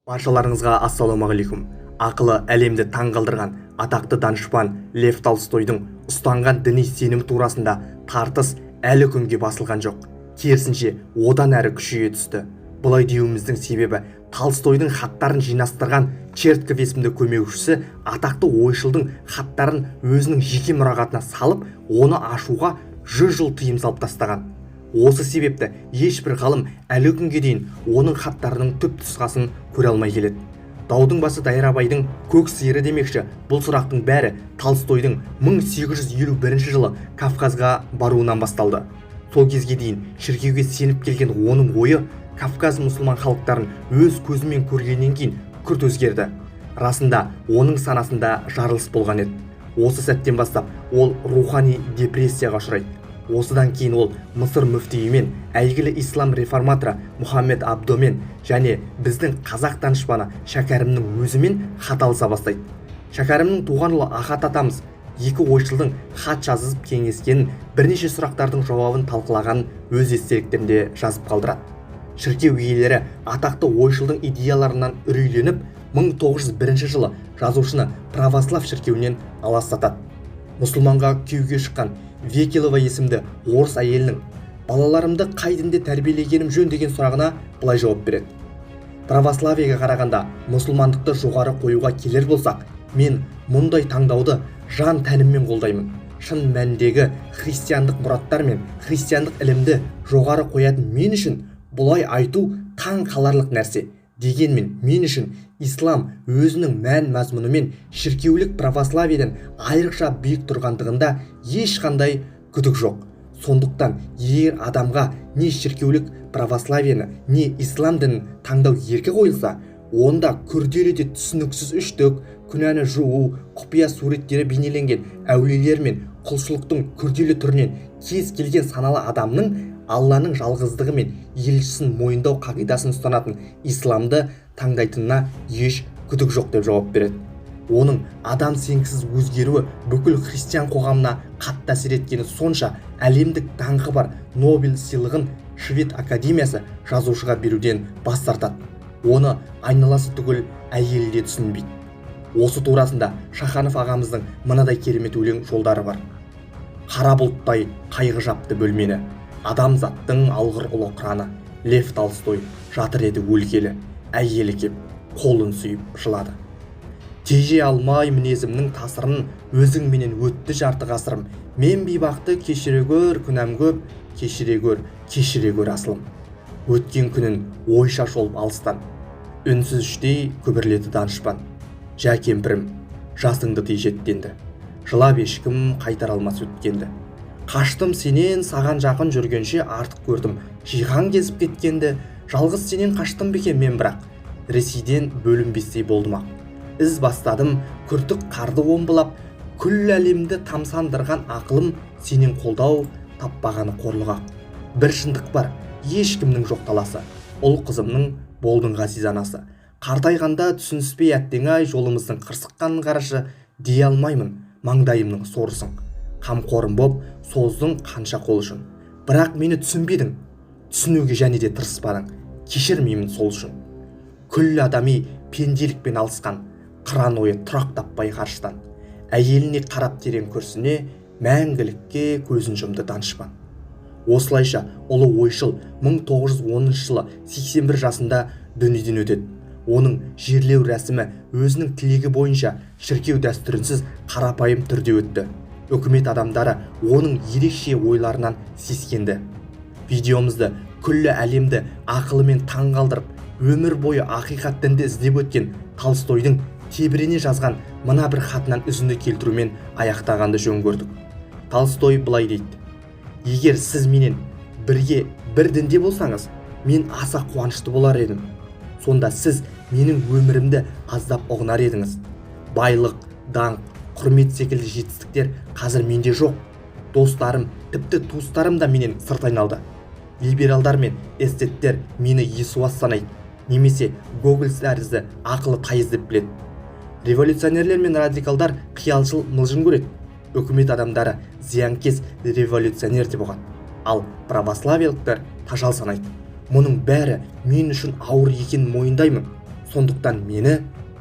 Баршаларыңызға ассалаумағалейкум. Ақылы әлемді таң қалдырған атақты данышпан Лев Толстойдың ұстанған діни сенімі турасында тартыс әлі күнге басылған жоқ. Керісінше, одан әрі күшейе түсті. Бұлай деуіміздің себебі Толстойдың хаттарын жинастырған Чертков есімді көмекшісі атақты ойшылдың хаттарын өзінің жеке мұрағатына салып, оны ашуға 100 жыл тыйым салып тастаған. Осы себепті ешбір ғалым әлі күнге дейін оның хаттарының түп нұсқасын көре алмай келеді. Даудың басы Дайрабайдың көк сиыры демекші, бұл сұрақтың бәрі Толстойдың 1851 жылы Кавказға баруынан басталды. Сол кезге дейін шіркеуге сеніп келген оның ойы Кавказ мұсылман халықтарын өз көзімен көргеннен кейін күрт өзгерді. Расында оның санасында жарылыс болған еді. Осы сәттен бастап ол рухани депрессияға ұшырайды. Осыдан кейін ол Мысыр мүфтиімен, әйгілі ислам реформаторы Мұхаммед Абдомен және біздің қазақ данышпаны Шәкәрімнің өзімен хат алыса бастайды. Шәкәрімнің туған ұлы Ахат атамыз екі ойшылдың хат жазып кеңескенін, бірнеше сұрақтардың жауабын талқылаған өз естеліктерінде жазып қалдырады. Шіркеу иелері атақты ойшылдың идеяларынан үрейленіп, 1901 жылы жазушыны православ шіркеуінен аластатады. Мұсылманға күйеуге шыққан Векилова есімді орыс әйелінің балаларымды қай дінде тәрбиелегенім жөн деген сұрағына былай жауап береді. Православиеге қарағанда мұсылмандықты жоғары қоюға келер болсақ, мен мұндай таңдауды жан тәніммен қолдаймын. Шын мәніндегі христиандық мұраттар мен христиандық ілімді жоғары қоятын мен үшін бұлай айту таң қаларлық нәрсе. Дегенмен мен үшін ислам өзінің мән мазмұнымен шіркеулік православиеден айрықша биік тұрғандығында ешқандай күдік жоқ. Сондықтан егер адамға не шіркеулік православиені, не ислам дінін таңдау еркі қойылса, онда күрделі де түсініксіз үштік, күнәні жуу, құпия суреттері бейнеленген әулиелер мен құлшылықтың күрделі түрінен кез келген саналы адамның Алланың жалғыздығы мен елшісін мойындау қағидасын ұстанатын исламды таңдайтынына еш күдік жоқ деп жауап береді. Оның адам сенгісіз өзгеруі бүкіл христиан қоғамына қатты әсер еткені сонша әлемдік даңқы бар Нобель сыйлығын Швед академиясы жазушыға беруден бас тартады. Оны айналасы түгіл әйелі де түсінбейді. Осы турасында Шаханов ағамыздың мынадай керемет өлең жолдары бар. Қара бұлттай қайғы жапты бөлмені, адамзаттың алғыр ұлы қыраны. Лев Толстой жатыр еді өлгелі, әйелі кеп қолын сүйіп жылады. Теже алмай мінезімнің тасырын, өзіңменен өтті жарты ғасырым. Мен бейбақты кешіре көр, күнәм көп, кешіре көр асылым. Өткен күнін ойша шолып алыстан, үнсіз іштей күбірледі данышпан. Жә кемпірім, жасыңды тей жеттенді, жылап ешкім қайтар алмас өткенді. Қаштым сенен саған жақын жүргенше артық көрдім, жиған кезіп кеткенді. Жалғыз сенен қаштым бекен мен бірақ, Ресейден бөлінбестей болдым ақ. Із бастадым күртік қарды омбылап, күллі әлемді тамсандырған ақылым сенен қолдау таппағаны қорлық ақ. Бір шындық бар, ешкімнің жоқ таласы, ұл қызымның болдың ғазиз анасы. Қартайғанда түсініспей әттең-ай жолымыздың қырсыққанын қарашы, дей алмаймын маңдайымның сорысың. Қамқорым боп создың қанша қол үшін. Бірақ мені түсінбедің, түсінуге және де тырыспадың, кешірмеймін сол үшін. Күллі адами пенделікпен алысқан, қыран ойы тұрақ таппай қарыштан. Әйеліне қарап терең көрсіне, мәңгілікке көзін жұмды данышпан. Осылайша ұлы ойшыл 1910 жылы 81 жасында дүниеден өтеді. Оның жерлеу рәсімі өзінің тілегі бойынша шіркеу дәстүрінсіз қарапайым түрде өтті. Үкімет адамдары оның ерекше ойларынан сескенді. Видеомызды күллі әлемді ақылымен таң қалдырып, өмір бойы ақиқат дінді іздеп өткен Толстойдың тебірене жазған мына бір хатынан үзінді келтірумен аяқтағанды жөн көрдік. Толстой былай дейді: егер сіз менен бірге бір дінде болсаңыз, мен аса қуанышты болар едім. Сонда сіз менің өмірімді аздап ұғынар едіңіз. Байлық, даңқ, құрмет секілді жетістіктер қазір менде жоқ. Достарым, тіпті туыстарым да менен сырт айналды. Либералдар мен эстеттер мені есуас санайды, немесе Гоголь тәрізді ақылы тайыз деп біледі. Революционерлер мен радикалдар қиялшыл мылжың көреді. Үкімет адамдары зиянкес революционер деп оған. Ал православиялықтар тажал санайды. Мұның бәрі мен үшін ауыр екенін мойындаймын. Сондықтан мені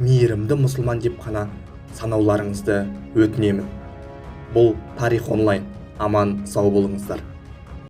мейірімді мұсылман деп қана санауларыңызды өтінемін. Бұл тарих онлайн. Аман сау болыңыздар.